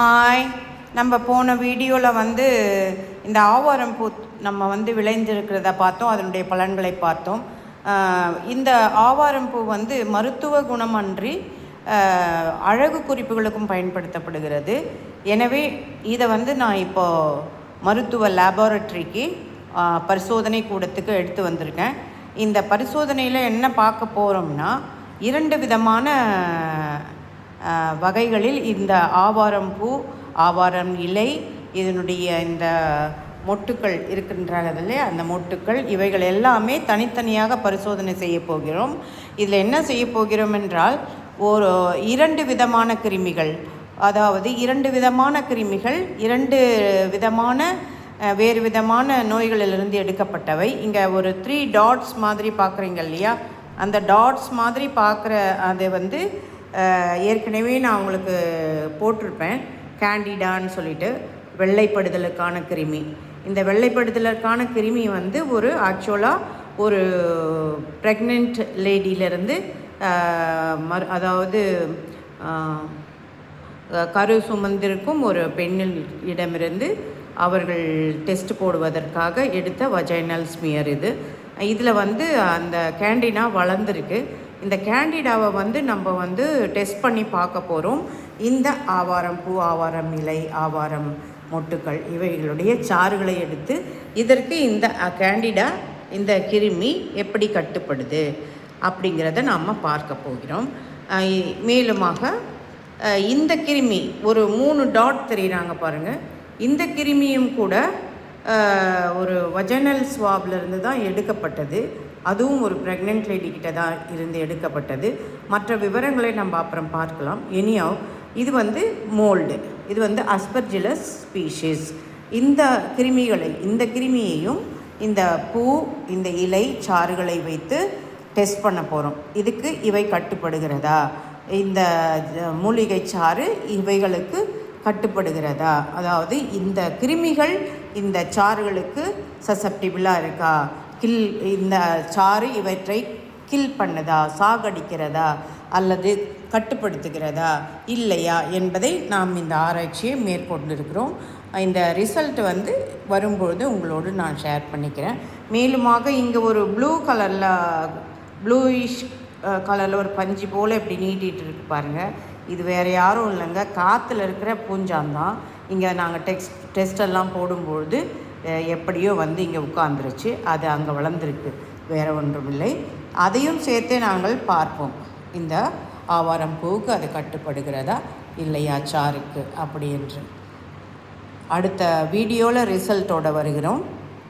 Hi, நம்ம போன வீடியோவில் இந்த ஆவாரம் பூ நம்ம விளைஞ்சிருக்கிறத பார்த்தோம், அதனுடைய பலன்களை பார்த்தோம். இந்த ஆவாரம் பூ மருத்துவ குணமன்றி அழகு குறிப்புகளுக்கும் பயன்படுத்தப்படுகிறது. எனவே இதை நான் இப்போது மருத்துவ லேபார்டரிக்கு பரிசோதனை கூடத்துக்கு எடுத்து வந்திருக்கேன். இந்த பரிசோதனையில் என்ன பார்க்க போகிறோம்னா, 2 விதமான வகைகளில் இந்த ஆவாரம் பூ, ஆவாரம் இலை, இதனுடைய இந்த மொட்டுக்கள் இருக்கின்றதில்லை, அந்த மொட்டுக்கள் இவைகள் எல்லாமே தனித்தனியாக பரிசோதனை செய்ய போகிறோம். இதில் என்ன செய்ய போகிறோம் என்றால், 2 விதமான கிருமிகள், அதாவது 2 விதமான கிருமிகள் 2 விதமான வேறு விதமான நோய்களிலிருந்து எடுக்கப்பட்டவை. இங்கே ஒரு 3 டாட்ஸ் மாதிரி பார்க்குறீங்க இல்லையா, அந்த டாட்ஸ் மாதிரி பார்க்குற அது ஏற்கனவே நான் உங்களுக்கு போட்டிருப்பேன். கேண்டிடான்னு சொல்லிட்டு வெள்ளைப்படுதலுக்கான கிருமி. இந்த வெள்ளைப்படுதலுக்கான கிருமி ஆக்சுவலாக ஒரு ப்ரெக்னென்ட் லேடியிலேருந்து அதாவது கரு சுமந்திருக்கும் ஒரு பெண்ணில் இடமிருந்து அவர்கள் டெஸ்ட் போடுவதற்காக எடுத்த வஜைனல் ஸ்மியர் இதில் அந்த கேண்டிடா வளர்ந்துருக்கு. இந்த கேண்டிடாவை நம்ம டெஸ்ட் பண்ணி பார்க்க போகிறோம். இந்த ஆவாரம் பூ, ஆவாரம் இலை, ஆவாரம் மொட்டுக்கள் இவைகளுடைய சாறுகளை எடுத்து இதற்கு இந்த கேண்டிடா, இந்த கிருமி எப்படி கட்டுப்படுது அப்படிங்கிறத நாம் பார்க்க போகிறோம். மேலுமாக இந்த கிருமி ஒரு 3 டாட் தெரியுறாங்க பாருங்கள். இந்த கிருமியும் கூட ஒரு வஜைனல் ஸ்வாப்லேருந்து தான் எடுக்கப்பட்டது. அதுவும் ஒரு ப்ரெக்னென்ட் லேடிக்கிட்ட தான் இருந்து எடுக்கப்பட்டது. மற்ற விவரங்களை நம்ம அப்புறம் பார்க்கலாம். எனியாவ் இது மோல்டு, இது அஸ்பர்ஜிலஸ் ஸ்பீஷீஸ். இந்த கிருமியையும் இந்த பூ, இந்த இலை சாறுகளை வைத்து டெஸ்ட் பண்ண போகிறோம். இதுக்கு இவை கட்டுப்படுகிறதா, இந்த மூலிகை சாறு இவைகளுக்கு கட்டுப்படுகிறதா, அதாவது இந்த கிருமிகள் இந்த சாறுகளுக்கு சசப்டிபிளாக இருக்கா, இந்த சாறு இவற்றை கில் பண்ணுதா, சாகடிக்கிறதா அல்லது கட்டுப்படுத்துகிறதா இல்லையா என்பதை நாம் இந்த ஆராய்ச்சியை மேற்கொண்டிருக்கிறோம். இந்த ரிசல்ட் வரும்பொழுது உங்களோடு நான் ஷேர் பண்ணிக்கிறேன். மேலுமாக இங்கே ஒரு ப்ளூயிஷ் கலரில் ஒரு பஞ்சு போல் இப்படி நீட்டிகிட்டு இருக்கு பாருங்கள். இது வேறு யாரும் இல்லைங்க, காற்றுல இருக்கிற பூஞ்சான்தான். இங்கே நாங்கள் டெஸ்டெல்லாம் போடும்பொழுது எப்படியோ இங்கே உட்காந்துருச்சு, அது அங்கே வளர்ந்துருக்கு, வேறு ஒன்றும் இல்லை. அதையும் சேர்த்தே நாங்கள் பார்ப்போம், இந்த ஆவாரம் பூவுக்கு அது கட்டுப்படுகிறதா இல்லையா சாருக்கு அப்படி என்று. அடுத்த வீடியோவில் ரிசல்ட்டோடு வருகிறோம்.